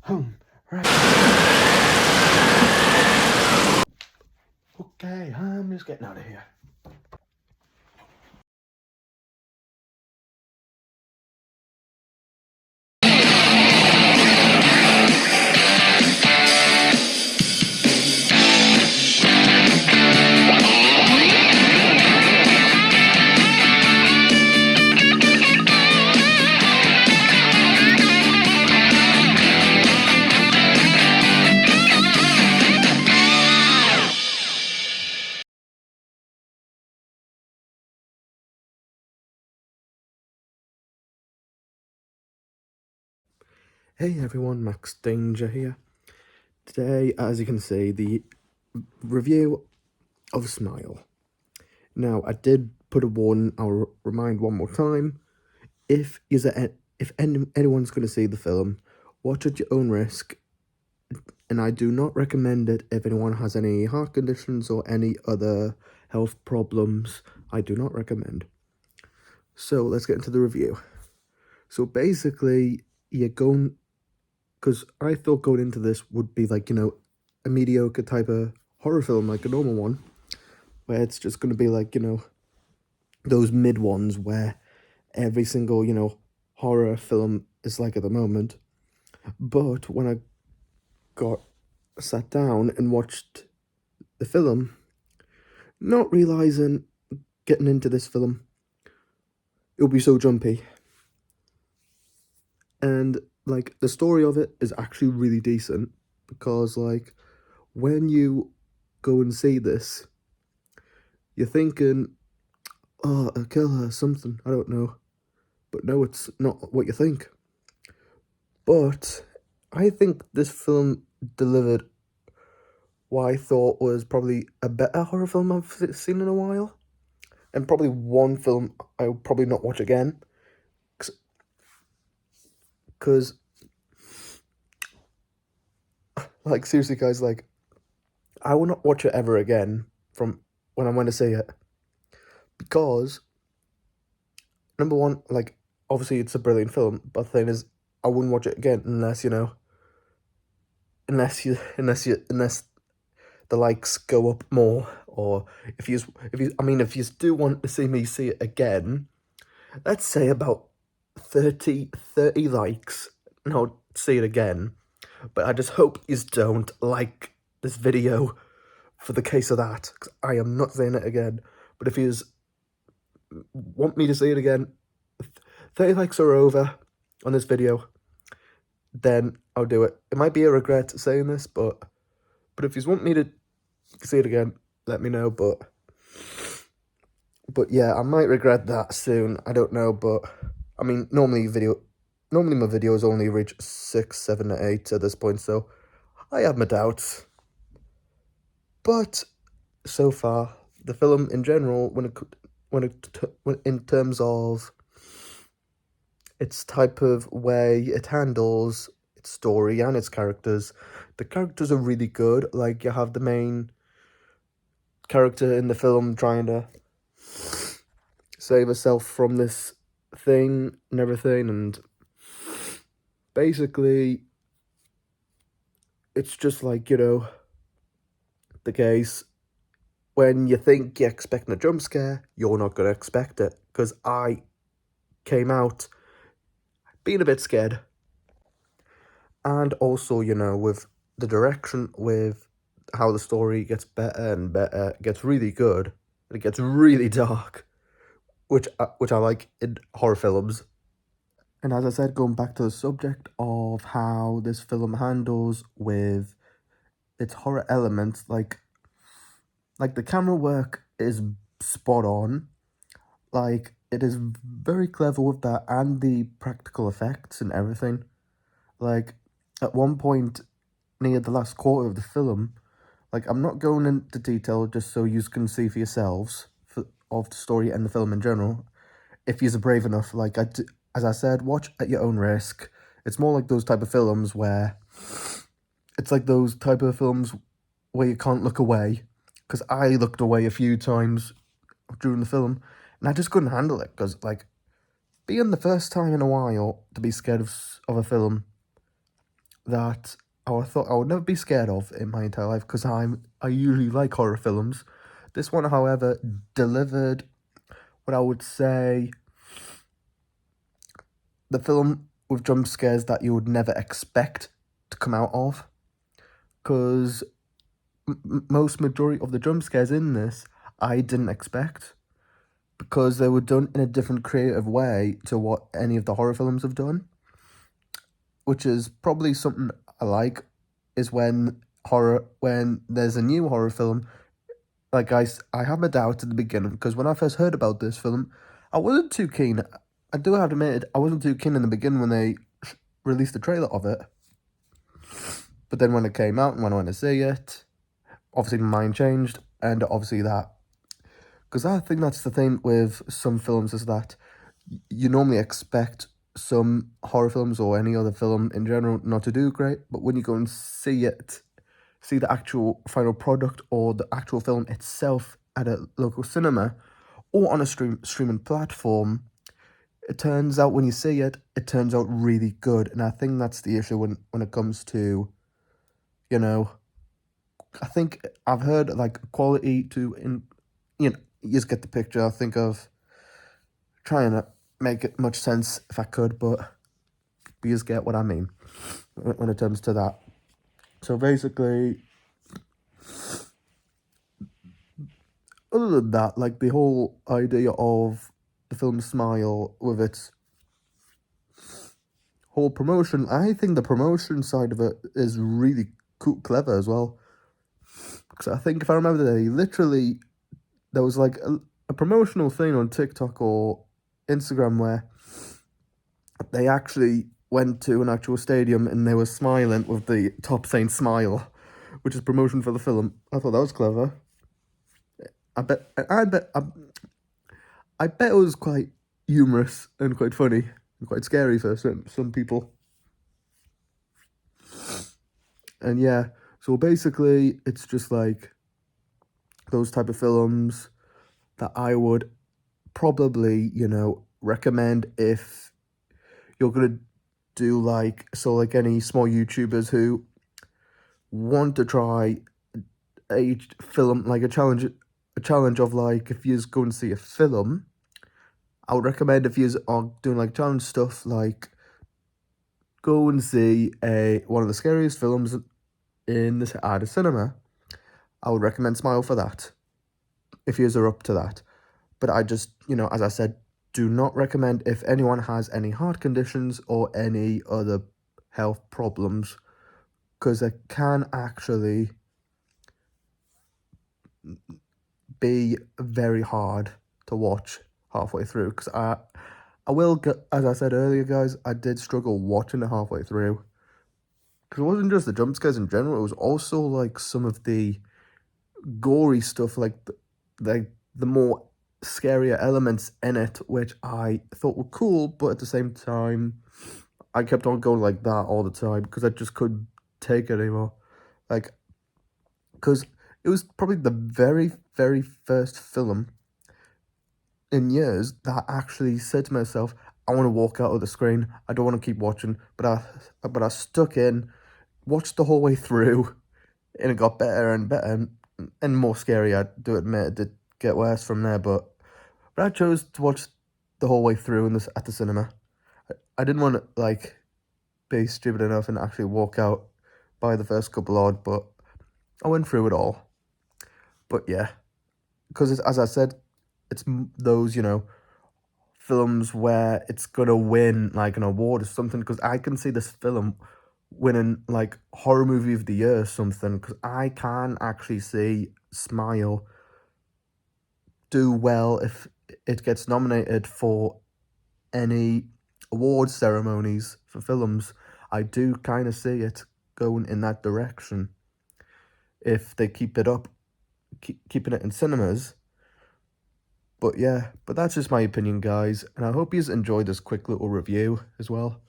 Right. Okay, I'm just getting out of here. Hey everyone, Max Danger here. Today, as you can see, the review of Smile. Now, I did put a warning. I'll remind one more time. If anyone's going to see the film, watch at your own risk. And I do not recommend it if anyone has any heart conditions or any other health problems. I do not recommend. So let's get into the review. So basically, you're going, because I thought going into this would be like, a mediocre type of horror film, like a normal one, where it's just going to be like, those mid ones where every single, horror film is like at the moment. But when I got sat down and watched the film, not realizing getting into this film, it'll be so jumpy. And like the story of it is actually really decent because like when you go and see this, you're thinking, oh, a killer, something, I don't know. But no, it's not what you think. But I think this film delivered what I thought was probably a better horror film I've seen in a while. And probably one film I'll probably not watch again. Because, like, seriously, guys, like, I will not watch it ever again from when I went to see it. Because, number one, like, obviously it's a brilliant film, but the thing is, I wouldn't watch it again unless, unless the likes go up more, or if you do want to see me see it again, let's say about 30 likes, and I'll see it again. But I just hope you don't like this video for the case of that, because I am not saying it again. But if you want me to see it again, 30 likes are over on this video, then I'll do it. It might be a regret saying this, but if you want me to see it again, let me know. But yeah, I might regret that soon. I don't know, but I mean, normally my videos only reach 6, 7, 8 at this point, so I have my doubts. But so far, the film in general, when in terms of its type of way it handles its story and its characters, the characters are really good. Like, you have the main character in the film trying to save herself from this thing and everything, and basically it's just like, the case when you think you're expecting a jump scare, you're not going to expect it, because I came out being a bit scared. And also, with the direction, with how the story gets better and better, it gets really good, and it gets really dark, which I like in horror films. And as I said, going back to the subject of how this film handles with its horror elements, like the camera work is spot on. Like, it is very clever with that, and the practical effects and everything. Like, at one point near the last quarter of the film, like, I'm not going into detail just so you can see for yourselves of the story and the film in general. If you're brave enough, like, as I said, watch at your own risk. It's more like those type of films where it's like those type of films where you can't look away. Because I looked away a few times during the film, and I just couldn't handle it. Because, like, being the first time in a while to be scared of a film, that I thought I would never be scared of in my entire life because I usually like horror films. This one, however, delivered what I would say the film with jump scares that you would never expect to come out of, because most majority of the jump scares in this I didn't expect, because they were done in a different creative way to what any of the horror films have done, which is probably something I like, is when there's a new horror film, like I have my doubts at the beginning, because when I first heard about this film, I wasn't too keen. I do have to admit, I wasn't too keen in the beginning when they released the trailer of it. But then when it came out and when I went to see it, obviously my mind changed, and obviously that, because I think that's the thing with some films, is that you normally expect some horror films or any other film in general not to do great, but when you go and see the actual final product or the actual film itself at a local cinema or on a streaming platform, it turns out when you see it, it turns out really good. And I think that's the issue when it comes to, you know, I think I've heard like quality you just get the picture. I think of trying to make it much sense if I could, but you just get what I mean when it comes to that. So basically, other than that, like the whole idea of the film Smile with its whole promotion, I think the promotion side of it is really cool, clever as well. Because I think if I remember, there was like a promotional thing on TikTok or Instagram where they actually went to an actual stadium and they were smiling with the top saying "Smile," which is promotion for the film. I thought that was clever. I bet. I bet it was quite humorous and quite funny and quite scary for some people. And yeah, so basically, it's just like those type of films that I would probably, recommend if you're gonna do like any small YouTubers who want to try a film, like a challenge of like, if you just go and see a film, I would recommend, if you are doing like challenge stuff, like go and see one of the scariest films at a cinema. I would recommend Smile for that, if you are up to that. But I just, as I said, do not recommend if anyone has any heart conditions or any other health problems, because it can actually be very hard to watch halfway through. Because I will get, as I said earlier, guys, I did struggle watching it halfway through. Because it wasn't just the jump scares in general, it was also like some of the gory stuff, like the more scarier elements in it, which I thought were cool, but at the same time, I kept on going like that all the time because I just couldn't take it anymore. Like, because it was probably the very, very first film in years that I actually said to myself, I want to walk out of the screen. I don't want to keep watching, but I stuck in, watched the whole way through, and it got better and better and more scary. I do admit it did get worse from there, but I chose to watch the whole way through at the cinema. I didn't want to like be stupid enough and actually walk out by the first couple odd, but I went through it all. But yeah, because as I said, it's those films where it's gonna win like an award or something. Because I can see this film winning like horror movie of the year or something. Because I can actually see Smile do well if it gets nominated for any award ceremonies for films. I do kind of see it going in that direction if they keep it up, keeping it in cinemas. But yeah, but that's just my opinion, guys, and I hope you enjoyed this quick little review as well.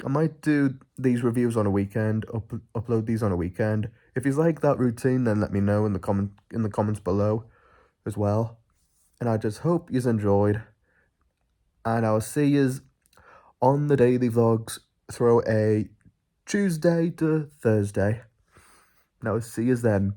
I might do these reviews on a weekend, upload these on a weekend. If you like that routine, then let me know in the comments below as well. And I just hope you enjoyed, and I'll see you on the daily vlogs. Throw a Tuesday to Thursday. Now, see you then.